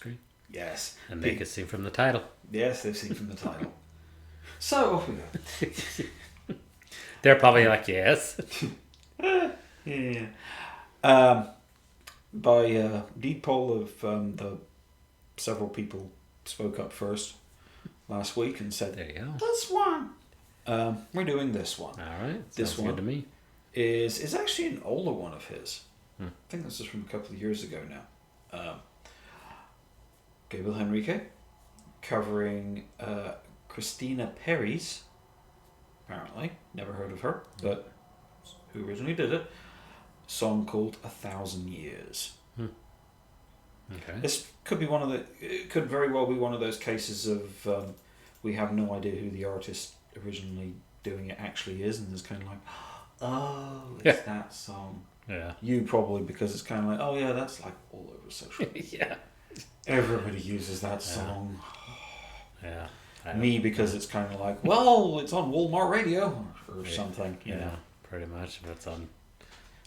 screen. Yes. And they could see from the title. Yes, they've seen from the title. So, off we go. They're probably like, yes. Yeah. By deed poll of the several people spoke up first last week and said, There you go. this one. We're doing this one. All right. This Sounds one good to me. is actually an older one of his. I think this is from a couple of years ago now. Gabriel Henrique covering Christina Perri's, apparently, never heard of her, but who originally did it, song called 1,000 Years. Okay. This could be it could very well be one of those cases of we have no idea who the artist originally doing it actually is, and it's kind of like, oh, it's that song. Yeah. You probably, because it's kind of like, oh yeah, that's like all over social media. Yeah. Everybody uses that song. Yeah. Me, because it's kind of like, well, it's on Walmart radio or something. You know, pretty much. If it's on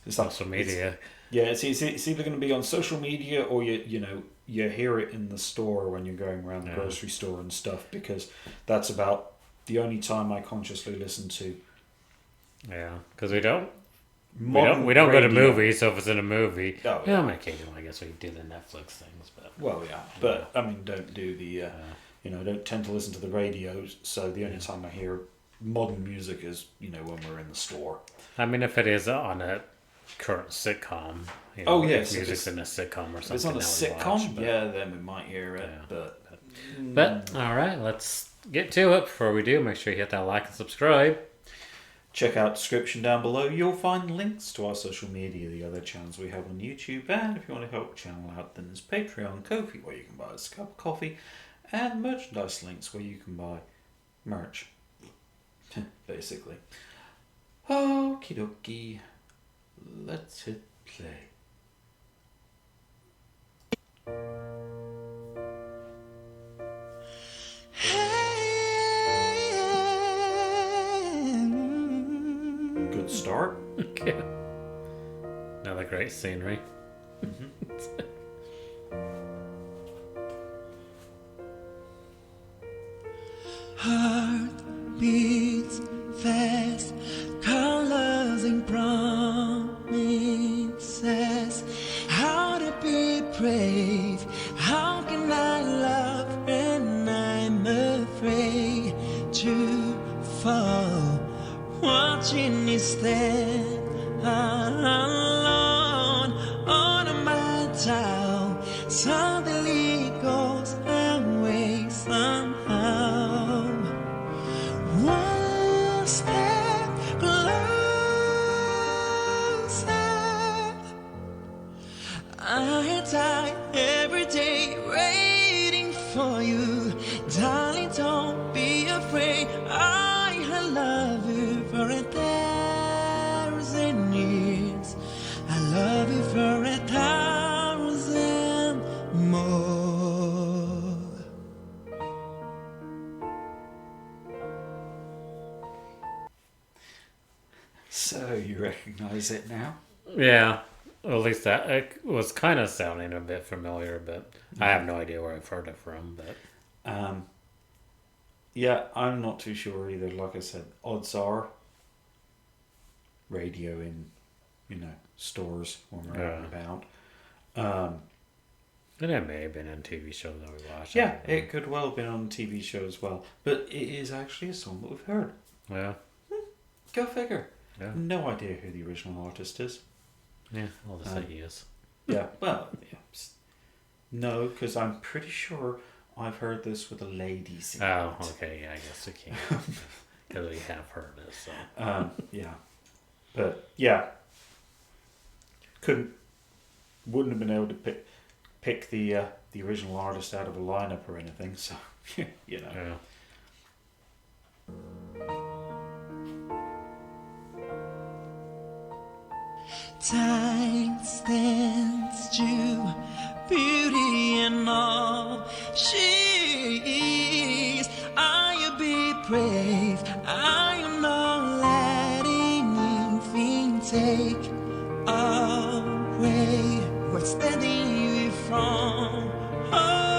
it's social media. It's either going to be on social media or you hear it in the store when you're going around the grocery store and stuff, because that's about the only time I consciously listen to. Yeah, because we don't go to movies, so if it's in a movie, occasionally I guess we do the Netflix things, but but I mean, don't do the don't tend to listen to the radio, so the only time I hear modern music is when we're in the store. I mean, if it is on a current sitcom, if music's in a sitcom or something. If it's on a sitcom, then we might hear it. But all right, let's get to it. Before we do, make sure you hit that like and subscribe. Check out the description down below. You'll find links to our social media, the other channels we have on YouTube, and if you want to help the channel out, then there's Patreon, Ko-fi, where you can buy us a cup of coffee, and merchandise links where you can buy merch. Basically. Okie dokie. Let's hit play. Good start. Yeah. Another great scenery. Heart beats fast, colors and promises. How to be brave? How can I love when I'm afraid to fall? Watching you stand alone on my town. Suddenly it goes away somehow. One step closer. I die every day waiting for you. Darling, don't be afraid. I love you for 1,000 years. I love you for 1,000 more. So, you recognise it now? Yeah, well, at least that it was kind of sounding a bit familiar, but I have no idea where I've heard it from. But yeah, I'm not too sure either. Like I said, odds are radio in stores when we're out and about. And it may have been in TV shows that we watched. Yeah, it could well have been on TV show as well. But it is actually a song that we've heard. Yeah. Go figure. Yeah. No idea who the original artist is. Yeah, I'll just say he is. Yeah, well, yeah. No, because I'm pretty sure I've heard this with a lady singing. Oh, okay, yeah, I guess we can. Because we have heard it, so. Yeah. But, yeah. Wouldn't have been able to pick the original artist out of a lineup or anything, so, Yeah. Time stands due, beauty and all she is. I will be brave, I am not letting anything take away what's standing you from. Oh.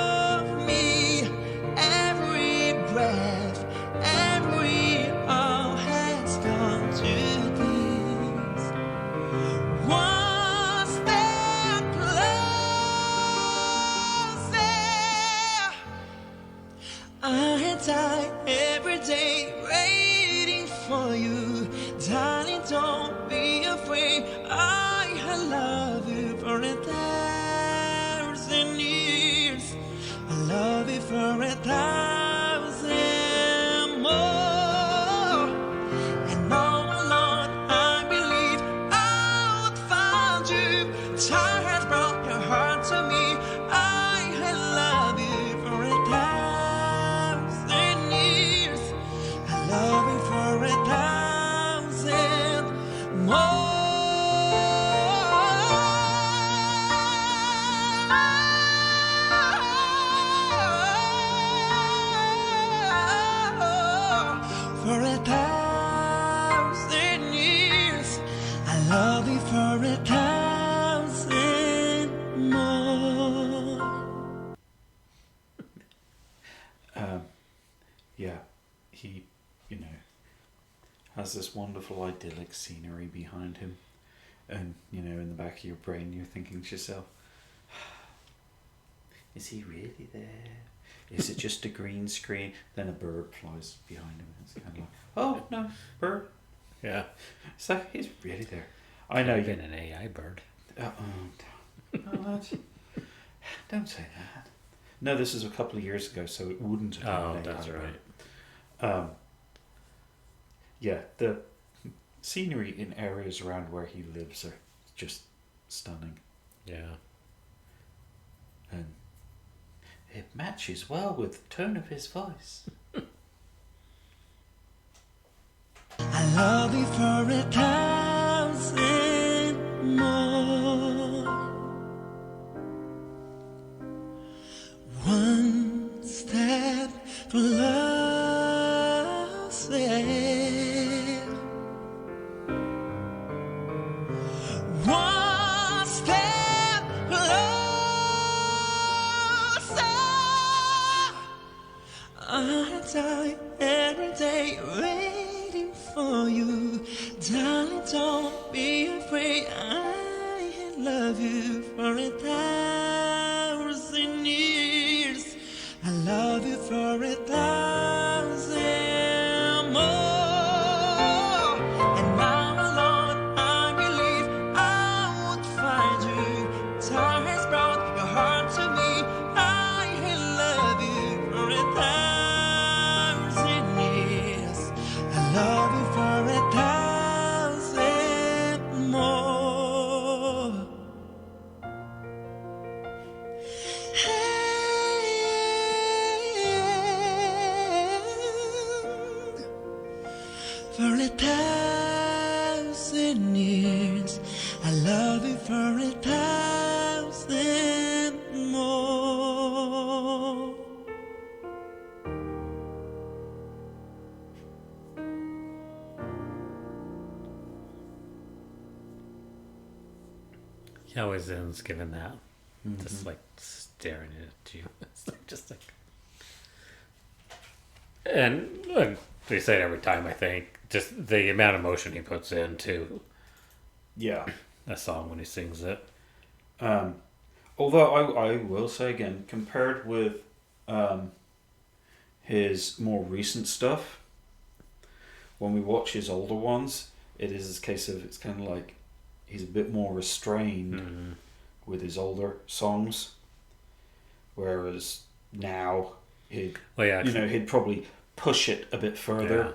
Yeah, he, has this wonderful idyllic scenery behind him. And, in the back of your brain, you're thinking to yourself, is he really there? Is it just a green screen? Then a bird flies behind him. And it's kind of like, oh, no, bird. Yeah. So he's really there. I know you've been an AI bird. Don't say that. No, this is a couple of years ago, so it wouldn't have been an AI that's bird. right. Yeah, the scenery in areas around where he lives are just stunning. Yeah. And it matches well with the tone of his voice. I love you for 1,000 more. One step closer. One step closer. I die every day waiting for you. Darling, don't be afraid. I love you for 1,000 years. I love you for 1,000 more. And now alone, I believe I would find you. Time has brought your heart to me. I love you for 1,000 years. I love you for 1,000 more. For 1,000 years, I love you for 1,000 more. He always ends giving that. Just like staring at you. It's like, just like. And they say it every time, I think. Just the amount of emotion he puts into Yeah. a song when he sings it. Although I will say again, compared with his more recent stuff, when we watch his older ones, it is a case of it's kind of like he's a bit more restrained with his older songs, whereas now he'd he'd probably push it a bit further,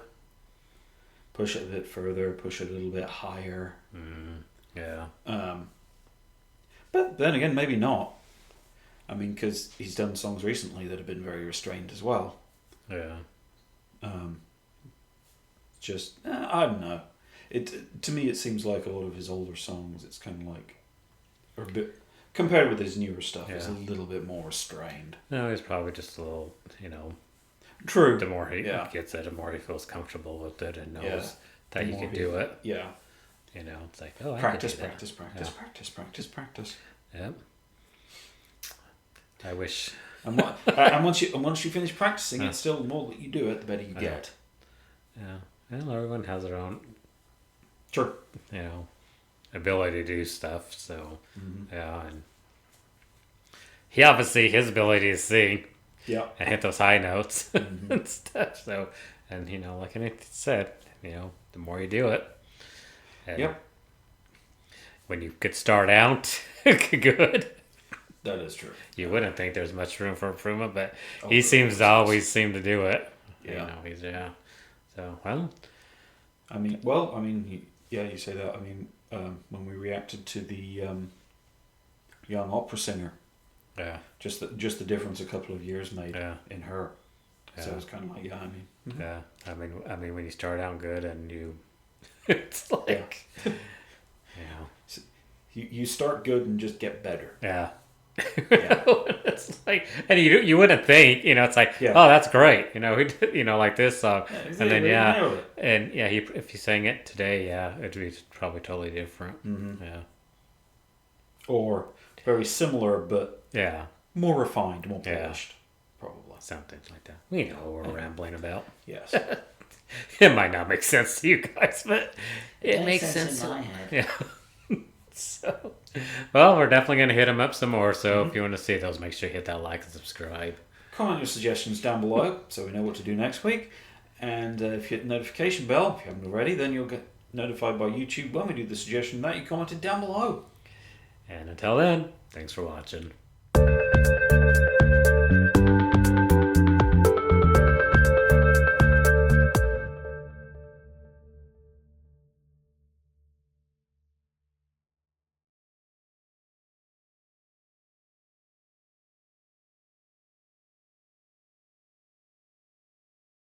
push it a little bit higher. Yeah. But then again, maybe not. I mean, because he's done songs recently that have been very restrained as well. Yeah. I don't know. To me, it seems like a lot of his older songs, it's kind of like, or a bit compared with his newer stuff, it's a little bit more restrained. No, he's probably just a little, True. The more he gets it, the more he feels comfortable with it and knows that he can do it. Yeah. It's like, oh, practice. Yep. I wish. And once you finish practicing, it's still the more that you do it, the better you get. Yeah. Well, everyone has their own. Sure. Ability to do stuff. So, and he obviously his ability to sing. Yeah. And hit those high notes and stuff. So, and like I said, the more you do it. And when you could start out good. That is true. You wouldn't think there's much room for improvement, but he seems to always seem to do it. Yeah. So, well. You say that. I mean, when we reacted to the young opera singer, just the difference a couple of years made in her. So it's kind of like, I mean, when you start out good and you, it's like, so you start good and just get better. Yeah. It's like, and you wouldn't think, it's like, oh, that's great, like this song, and then if you sang it today, it'd be probably totally different. Or very similar, but more refined, more polished, probably. something like that. We know what we're rambling about. Yes. It might not make sense to you guys, but it makes sense in my head. Yeah. So, well, we're definitely going to hit them up some more. So if you want to see those, make sure you hit that like and subscribe. Comment your suggestions down below so we know what to do next week. And if you hit the notification bell, if you haven't already, then you'll get notified by YouTube when we do the suggestion that you commented down below. And until then, thanks for watching.